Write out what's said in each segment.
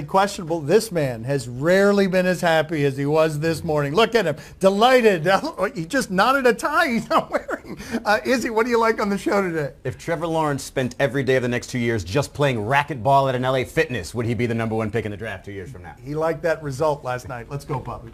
Questionable. This man has rarely been as happy as he was this morning. Look at him, delighted. He just knotted a tie he's not wearing. Izzy, what do you like on the show today? If Trevor Lawrence spent every day of the next 2 years just playing racquetball at an LA Fitness, would he be the #1 pick in the draft 2 years from now? He liked that result last night. Let's go, Puppy.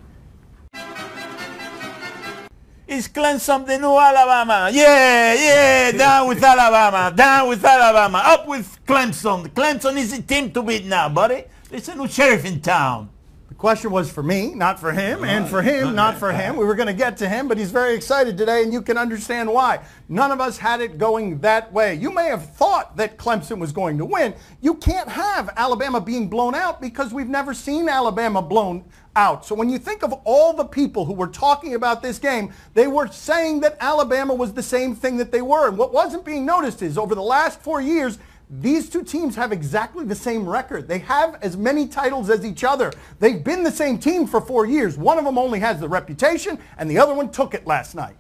Is Clemson the new Alabama? Yeah, down with Alabama, down with Alabama, up with Clemson. Clemson is the team to beat now, buddy. There's a new sheriff in town. The question was for me, not for him, and for him, not for him. We were going to get to him, but he's very excited today, and you can understand why. None of us had it going that way. You may have thought that Clemson was going to win. You can't have Alabama being blown out because we've never seen Alabama blown out. So when you think of all the people who were talking about this game, they were saying that Alabama was the same thing that they were. And what wasn't being noticed is over the last 4 years, these two teams have exactly the same record. They have as many titles as each other. They've been the same team for 4 years. One of them only has the reputation, and the other one took it last night.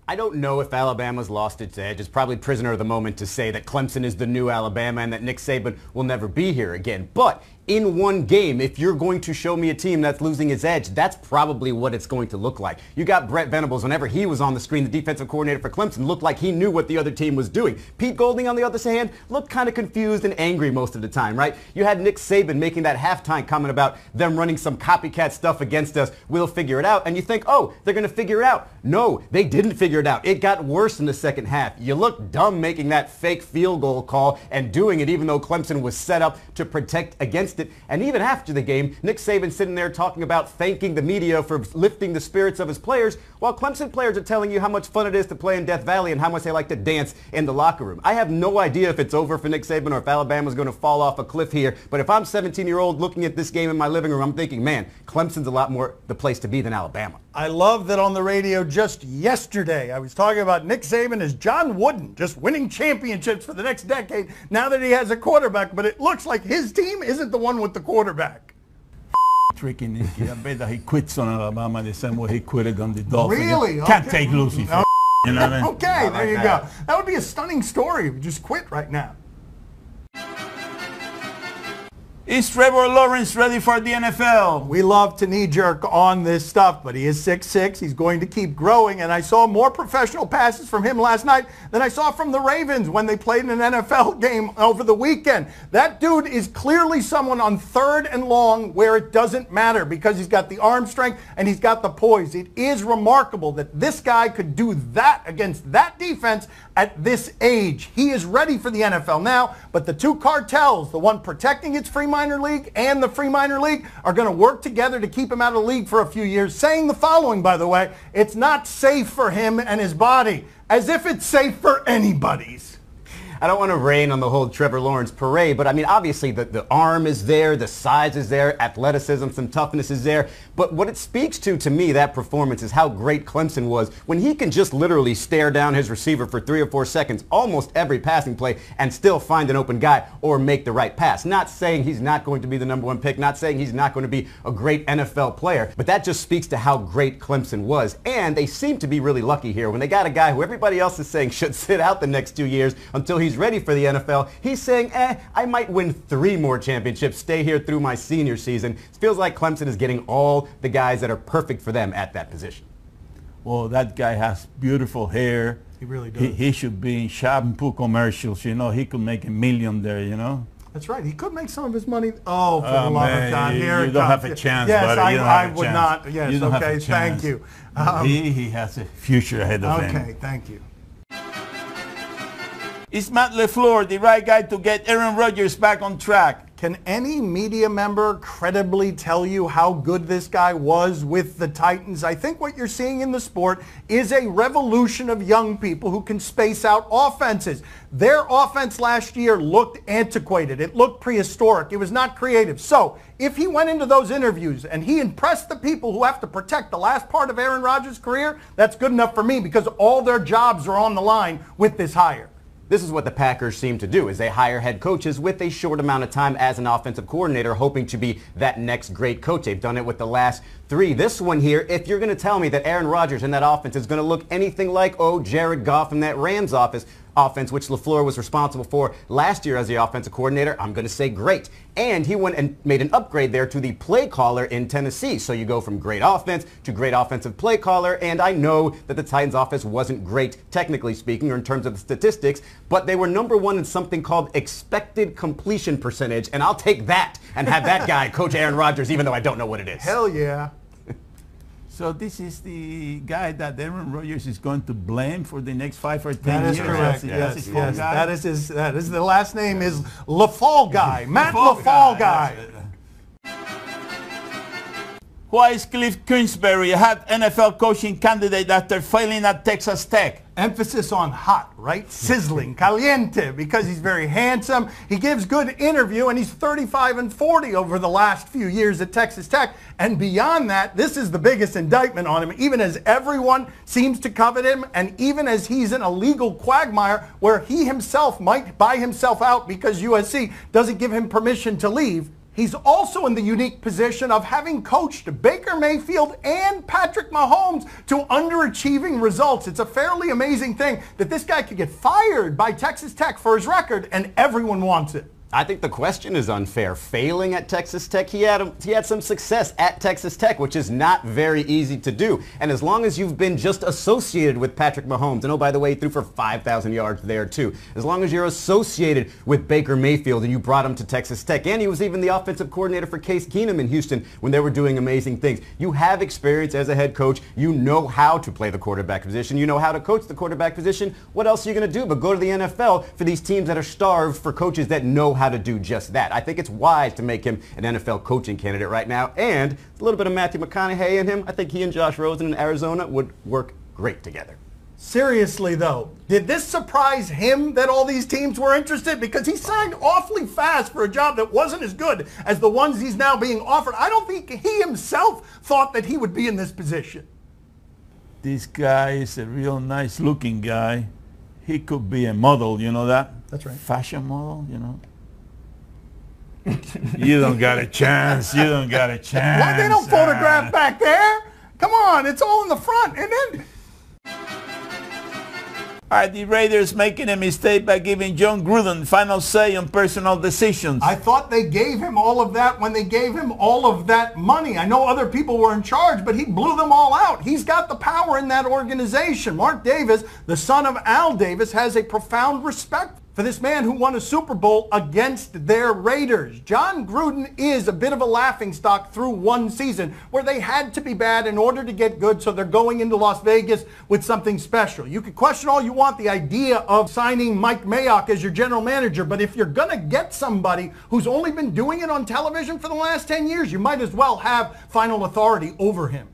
I don't know if Alabama's lost its edge. It's probably prisoner of the moment to say that Clemson is the new Alabama and that Nick Saban will never be here again. But in one game, if you're going to show me a team that's losing its edge, that's probably what it's going to look like. You got Brett Venables. Whenever he was on the screen, the defensive coordinator for Clemson looked like he knew what the other team was doing. Pete Golding, on the other hand, looked kind of confused and angry most of the time, right? You had Nick Saban making that halftime comment about them running some copycat stuff against us. We'll figure it out. And you think, oh, they're going to figure it out. No, they didn't figure it out. It got worse in the second half. You looked dumb making that fake field goal call and doing it even though Clemson was set up to protect against it. And even after the game, Nick Saban sitting there talking about thanking the media for lifting the spirits of his players, while Clemson players are telling you how much fun it is to play in Death Valley and how much they like to dance in the locker room. I have no idea if it's over for Nick Saban or if Alabama's going to fall off a cliff here, but if I'm 17-year-old looking at this game in my living room, I'm thinking, man, Clemson's a lot more the place to be than Alabama. I love that on the radio just yesterday I was talking about Nick Saban as John Wooden, just winning championships for the next decade now that he has a quarterback, but it looks like his team isn't the one with the quarterback. Tricky Nicky. I bet that he quits on Alabama the same way he quitted on the Dolphins. Really? Can't take Lucy. You know what I mean? Okay, there you go. That would be a stunning story if you just quit right now. Is Trevor Lawrence ready for the NFL? We love to knee-jerk on this stuff, but he is 6'6". He's going to keep growing, and I saw more professional passes from him last night than I saw from the Ravens when they played in an NFL game over the weekend. That dude is clearly someone on 3rd and long where it doesn't matter because he's got the arm strength and he's got the poise. It is remarkable that this guy could do that against that defense at this age. He is ready for the NFL now, but the two cartels, the one protecting its free minor league and the free minor league, are going to work together to keep him out of the league for a few years, saying the following, by the way: it's not safe for him and his body, as if it's safe for anybody's. I don't want to rain on the whole Trevor Lawrence parade, but I mean, obviously the arm is there, the size is there, athleticism, some toughness is there. But what it speaks to me, that performance, is how great Clemson was when he can just literally stare down his receiver for 3 or 4 seconds, almost every passing play, and still find an open guy or make the right pass. Not saying he's not going to be the #1 pick, not saying he's not going to be a great NFL player, but that just speaks to how great Clemson was. And they seem to be really lucky here when they got a guy who everybody else is saying should sit out the next 2 years until he's ready for the NFL. He's saying, I might win 3 more championships, stay here through my senior season. It feels like Clemson is getting all the guys that are perfect for them at that position. Well, that guy has beautiful hair. He really does. He should be in shampoo commercials, you know. He could make $1 million there, you know. That's right. He could make some of his money. Oh, for the love of God. Here you don't have a chance, yes, buddy. I would not. Yes, okay, thank you. He has a future ahead of him. Okay, thank you. Is Matt LaFleur the right guy to get Aaron Rodgers back on track? Can any media member credibly tell you how good this guy was with the Titans? I think what you're seeing in the sport is a revolution of young people who can space out offenses. Their offense last year looked antiquated. It looked prehistoric. It was not creative. So if he went into those interviews and he impressed the people who have to protect the last part of Aaron Rodgers' career, that's good enough for me because all their jobs are on the line with this hire. This is what the Packers seem to do, is they hire head coaches with a short amount of time as an offensive coordinator, hoping to be that next great coach. They've done it with the last 3. This one here, if you're going to tell me that Aaron Rodgers in that offense is going to look anything like, Jared Goff in that Rams offense, offense, which LaFleur was responsible for last year as the offensive coordinator, I'm going to say great. And he went and made an upgrade there to the play caller in Tennessee. So you go from great offense to great offensive play caller. And I know that the Titans offense wasn't great, technically speaking, or in terms of the statistics, but they were number one in something called expected completion percentage. And I'll take that and have that guy coach Aaron Rodgers, even though I don't know what it is. Hell yeah. So this is the guy that Aaron Rodgers is going to blame for the next 5 or 10 That is years. correct. That's his phone guy? That is his. That is the last name is LaFall guy. Matt LaFall guy. Why is Cliff Kingsbury a hot NFL coaching candidate after failing at Texas Tech? Emphasis on hot, right? Sizzling, caliente, because he's very handsome. He gives good interview, and he's 35 and 40 over the last few years at Texas Tech. And beyond that, this is the biggest indictment on him, even as everyone seems to covet him, and even as he's in a legal quagmire where he himself might buy himself out because USC doesn't give him permission to leave. He's also in the unique position of having coached Baker Mayfield and Patrick Mahomes to underachieving results. It's a fairly amazing thing that this guy could get fired by Texas Tech for his record, and everyone wants it. I think the question is unfair. Failing at Texas Tech, he had some success at Texas Tech, which is not very easy to do. And as long as you've been just associated with Patrick Mahomes, and oh, by the way, he threw for 5,000 yards there too. As long as you're associated with Baker Mayfield and you brought him to Texas Tech, and he was even the offensive coordinator for Case Keenum in Houston when they were doing amazing things. You have experience as a head coach. You know how to play the quarterback position. You know how to coach the quarterback position. What else are you going to do but go to the NFL for these teams that are starved for coaches that know how to do just that? I think it's wise to make him an NFL coaching candidate right now, and a little bit of Matthew McConaughey in him. I think he and Josh Rosen in Arizona would work great together. Seriously, though, did this surprise him that all these teams were interested? Because he signed awfully fast for a job that wasn't as good as the ones he's now being offered. I don't think he himself thought that he would be in this position. This guy is a real nice looking guy. He could be a model, you know that? That's right. Fashion model, you know? You don't got a chance. You don't got a chance. Why they don't photograph back there? Come on, it's all in the front. And then Are the Raiders making a mistake by giving John Gruden final say on personal decisions? I thought they gave him all of that when they gave him all of that money. I know other people were in charge, but he blew them all out. He's got the power in that organization. Mark Davis, the son of Al Davis, has a profound respect for this man who won a Super Bowl against their Raiders. John Gruden is a bit of a laughingstock through one season where they had to be bad in order to get good, so they're going into Las Vegas with something special. You could question all you want the idea of signing Mike Mayock as your general manager, but if you're going to get somebody who's only been doing it on television for the last 10 years, you might as well have final authority over him.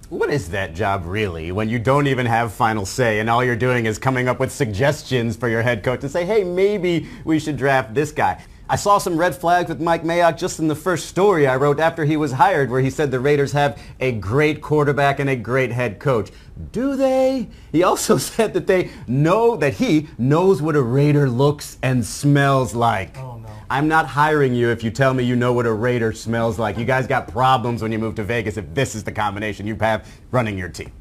What is that job really when you don't even have final say and all you're doing is coming up with suggestions for your head coach to say, hey, maybe we should draft this guy? I saw some red flags with Mike Mayock just in the first story I wrote after he was hired, where he said the Raiders have a great quarterback and a great head coach. Do they? He also said that he knows what a Raider looks and smells like. Oh, no. I'm not hiring you if you tell me you know what a Raider smells like. You guys got problems when you move to Vegas if this is the combination you have running your team.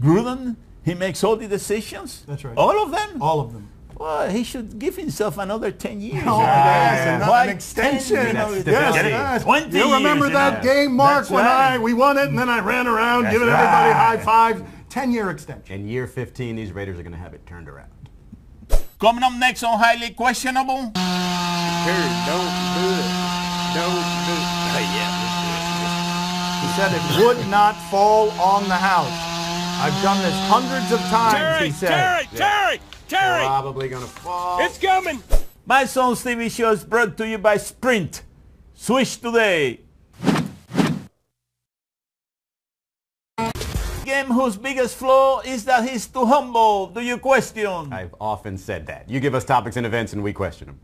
Gruden, he makes all the decisions? That's right. All of them? All of them. Well, he should give himself another 10 years. Oh, yes, Why an extension. 10? That's Yes. 20 You remember years, that game, Mark, That's when right. we won it, and then I ran around That's giving everybody right. high fives. 10-year extension. In year 15, these Raiders are going to have it turned around. Coming up next on Highly Questionable. Don't do it. Don't do it. He said it would not fall on the house. I've done this hundreds of times, he said. Terry! Probably going to fall. It's coming! My Son's TV show is brought to you by Sprint. Switch today. Game whose biggest flaw is that he's too humble. Do you question? I've often said that. You give us topics and events and we question them.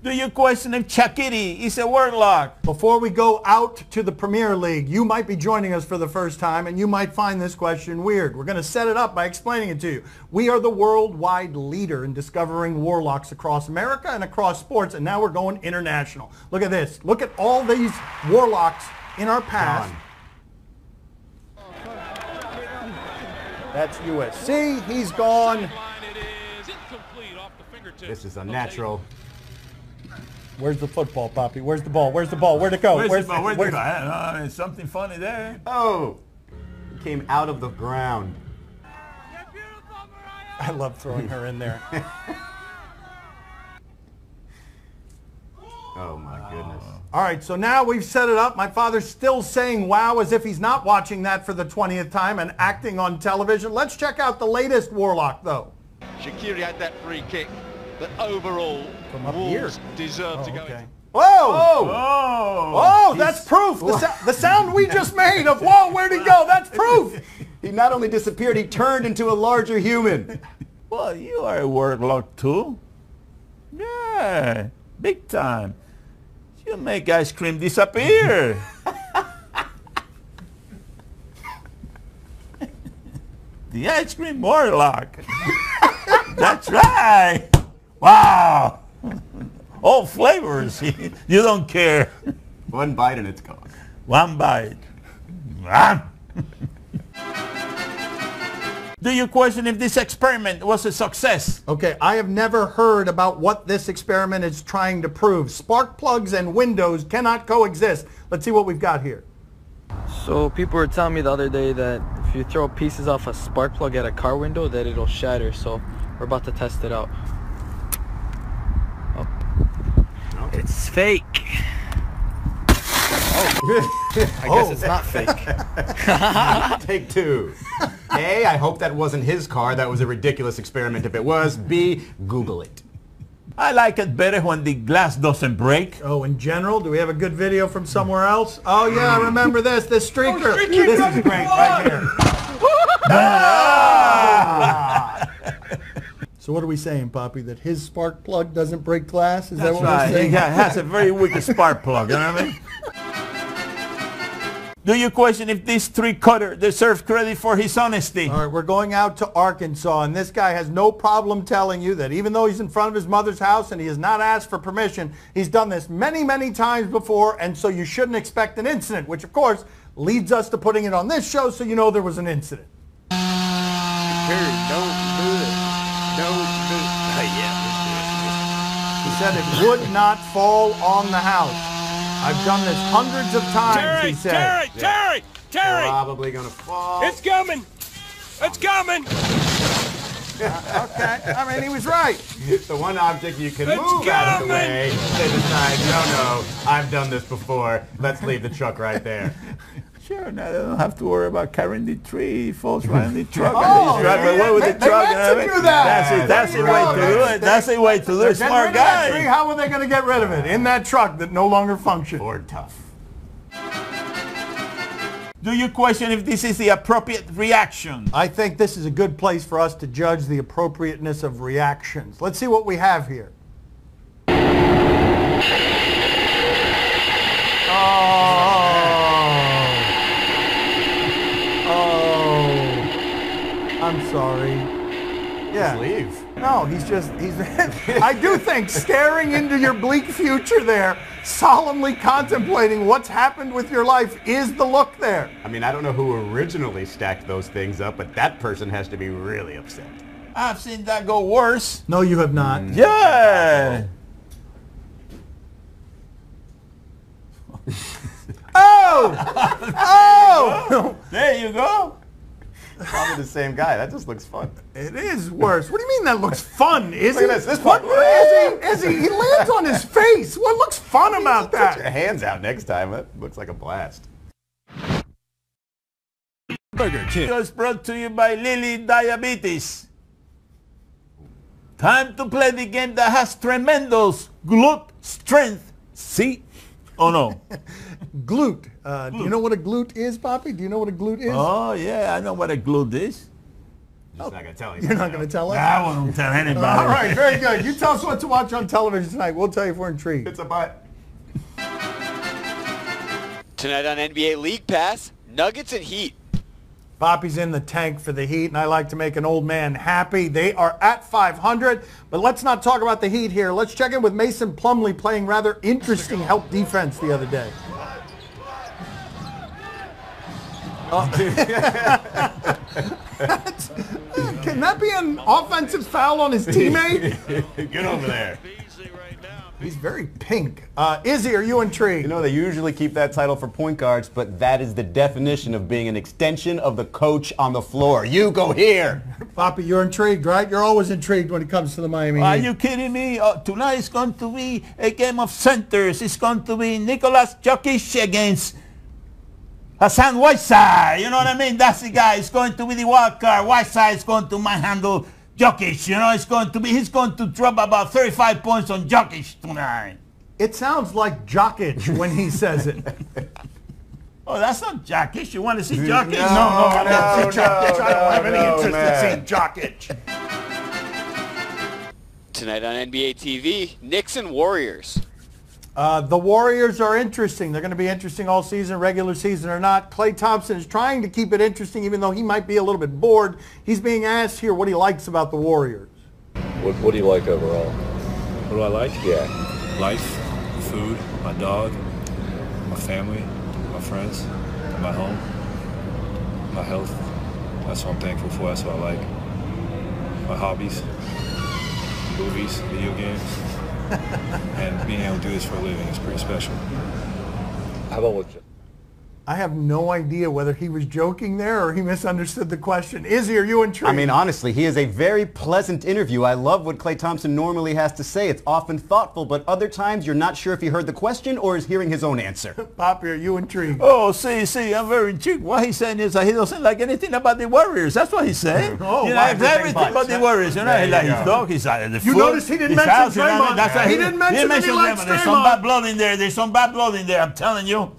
Do you question if Chakiri is a warlock? Before we go out to the Premier League, you might be joining us for the first time and you might find this question weird. We're going to set it up by explaining it to you. We are the worldwide leader in discovering warlocks across America and across sports, and now we're going international. Look at this. Look at all these warlocks in our past. That's USC. He's gone. This is unnatural. Where's the football, Poppy? Where's the ball? Where's the ball? Where'd it go? Where's the ball? Where's the ball? Something funny there. Oh, it came out of the ground. I love throwing her in there. Oh, my goodness. All right, so now we've set it up. My father's still saying wow as if he's not watching that for the 20th time and acting on television. Let's check out the latest Warlock, though. Shaqiri had that free kick, but overall, From up Wolves here. deserve to go. Okay. Whoa! Oh! Oh, that's proof. The sound we just made of whoa, where'd he go? That's proof. He not only disappeared, he turned into a larger human. Well, you are a Warlock too. Yeah, big time. You make ice cream disappear. The ice cream Warlock. That's right. Wow. All flavors. You don't care. One bite and it's gone. One bite. Do you question if this experiment was a success? Okay, I have never heard about what this experiment is trying to prove. Spark plugs and windows cannot coexist. Let's see what we've got here. So people were telling me the other day that if you throw pieces off a spark plug at a car window that it'll shatter, so we're about to test it out. Oh. It's fake. I guess it's not fake. Take two. A, I hope that wasn't his car. That was a ridiculous experiment if it was. B, Google it. I like it better when the glass doesn't break. Oh, in general, do we have a good video from somewhere else? Oh, yeah, I remember this streaker. This is great right here. So what are we saying, Poppy? That his spark plug doesn't break glass? Is that what we're saying? He has a very weak spark plug, you know what I mean? Do you question if this three-cutter deserves credit for his honesty? All right, we're going out to Arkansas, and this guy has no problem telling you that even though he's in front of his mother's house and he has not asked for permission, he's done this many, many times before, and so you shouldn't expect an incident, which, of course, leads us to putting it on this show so you know there was an incident. Period. Don't do it. Don't do it. He said it would not fall on the house. I've done this hundreds of times, he said. Terry! Probably gonna fall. It's coming! It's coming! Okay, I mean, he was right. The one object you can It's move out of the coming! way, they decide, no, I've done this before. Let's leave the truck right there. Sure, now they don't have to worry about carrying the tree. He falls right in the truck. Oh, and they just drive away with the they truck. meant to do that. That's the way to do it. That's the way to do it. Get Smart rid of that tree. guy. How are they going to get rid of it? In that truck that no longer functions. Or tough. Do you question if this is the appropriate reaction? I think this is a good place for us to judge the appropriateness of reactions. Let's see what we have here. I'm sorry. Yeah. Just leave. No, he's I do think staring into your bleak future there, solemnly contemplating what's happened with your life is the look there. I mean, I don't know who originally stacked those things up, but that person has to be really upset. I've seen that go worse. No, you have not. Yeah. Oh! Oh! There you go. Probably the same guy. That just looks fun. It is worse. What do you mean that looks fun? Is Look it? at this. This What one. is he? He lands on his face. What looks fun about Put your that? hands out next time. That looks like a blast. Burger King. It was brought to you by Lily Diabetes. Time to play the game that has tremendous glute strength. See? Oh no. Glute. Do you know what a glute is, Poppy? Do you know what a glute is? Oh yeah, I know what a glute is. Just not gonna tell you. You're not going to tell us? I won't tell anybody. All right, very good. You tell us what to watch on television tonight. We'll tell you if we're intrigued. It's a butt. Tonight on NBA League Pass, Nuggets and Heat. Poppy's in the tank for the Heat, and I like to make an old man happy. They are at 500, but let's not talk about the Heat here. Let's check in with Mason Plumlee playing rather interesting help defense the other day. Can that be an offensive foul on his teammate? Get over there. He's very pink. Izzy, are you intrigued? You know, they usually keep that title for point guards, but that is the definition of being an extension of the coach on the floor. You go here. Poppy, you're intrigued, right? You're always intrigued when it comes to the Miami Are Heat. you kidding me? Tonight is going to be a game of centers. It's going to be Nicholas Jokic against Hassan Whiteside. You know what I mean? That's the guy. It's going to be the wild card. Whiteside is going to manhandle Jokic. You know, he's going to drop about 35 points on Jokic tonight. It sounds like Jokic when he says it. Oh, that's not Jokic. You want to see Jokic? No, I don't see Jokic. I don't have any interest in seeing Jokic. Tonight on NBA TV, Knicks and Warriors. The Warriors are interesting. They're going to be interesting all season, regular season or not. Klay Thompson is trying to keep it interesting, even though he might be a little bit bored. He's being asked here what he likes about the Warriors. What do you like overall? What do I like? Yeah. Life, food, my dog, my family, my friends, my home, my health. That's what I'm thankful for. That's what I like. My hobbies, movies, video games. And being able to do this for a living is pretty special. How about with I have no idea whether he was joking there or he misunderstood the question. Izzy, are you intrigued? I mean, honestly, he is a very pleasant interview. I love what Klay Thompson normally has to say. It's often thoughtful, but other times you're not sure if he heard the question or is hearing his own answer. Poppy, are you intrigued? Oh, see, I'm very intrigued. What he's saying is that he doesn't like anything about the Warriors. That's what he's saying. Oh, you know, wow. everything about the Warriors. You know, he likes his dog, his the food. notice he didn't his mention house, you know, Draymond. that's why He didn't mention that he likes Draymond. There's some Draymond. bad blood in there. There's some bad blood in there, I'm telling you.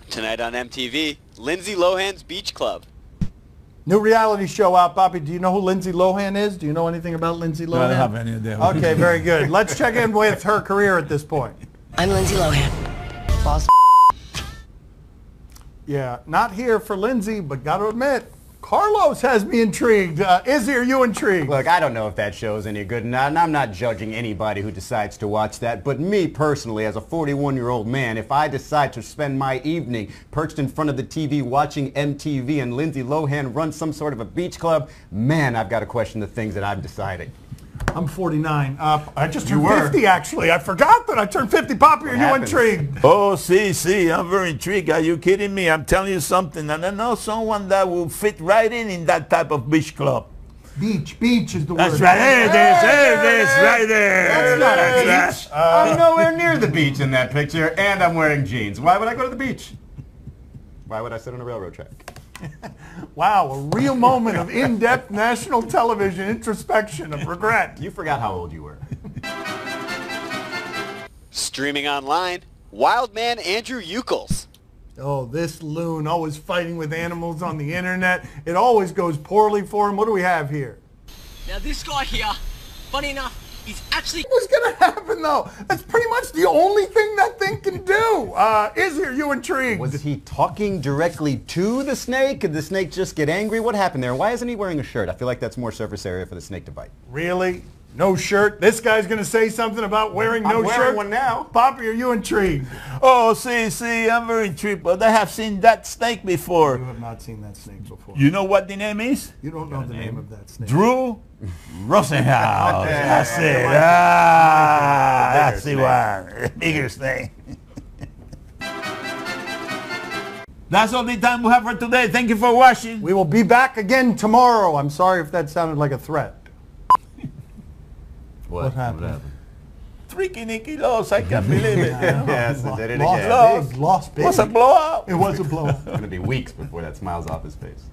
Tonight on MTV, Lindsay Lohan's Beach Club. New reality show out. Poppy, do you know who Lindsay Lohan is? Do you know anything about Lindsay Lohan? No, I don't have any idea. Okay, very good. Let's check in with her career at this point. I'm Lindsay Lohan. Boss. Yeah, not here for Lindsay, but got to admit, Carlos has me intrigued. Izzy, are you intrigued? Look, I don't know if that show's any good, and I'm not judging anybody who decides to watch that, but me personally, as a 41-year-old man, if I decide to spend my evening perched in front of the TV watching MTV and Lindsay Lohan run some sort of a beach club, man, I've got to question the things that I'm deciding. I'm 49. I just turned 50, actually. I forgot that I turned 50. Poppy, are you intrigued? Oh, see, I'm very intrigued. Are you kidding me? I'm telling you something, and I know someone that will fit right in that type of beach club. Beach is the word. That's right. There it is, right there. That's not a That's beach. I'm nowhere near the beach in that picture, and I'm wearing jeans. Why would I go to the beach? Why would I sit on a railroad track? Wow, a real moment of in-depth national television introspection of regret. You forgot how old you were. Streaming online, wild man Andrew Eucles. Oh, this loon always fighting with animals on the internet. It always goes poorly for him. What do we have here? Now this guy here, funny enough, he's actually... What's going to happen, though? That's pretty much the only thing that thing can do. Izzy, are you intrigued? Was he talking directly to the snake? Did the snake just get angry? What happened there? Why isn't he wearing a shirt? I feel like that's more surface area for the snake to bite. Really? No shirt? This guy's going to say something about wearing no shirt? I'm wearing one now. Poppy, are you intrigued? Oh, see, I'm very intrigued, but I have seen that snake before. You have not seen that snake before. You know what the name is? You don't know the name of that snake. Drew Rosenhaus. That's it. That's the one. Bigger snake. That's all the time we have for today. Thank you for watching. We will be back again tomorrow. I'm sorry if that sounded like a threat. What happened? 3 kilos. I can't believe it. Yes, I did it Lost again. big. Lost big. What's a blowout? It was a blowout. It's going to be weeks before that smile's off his face.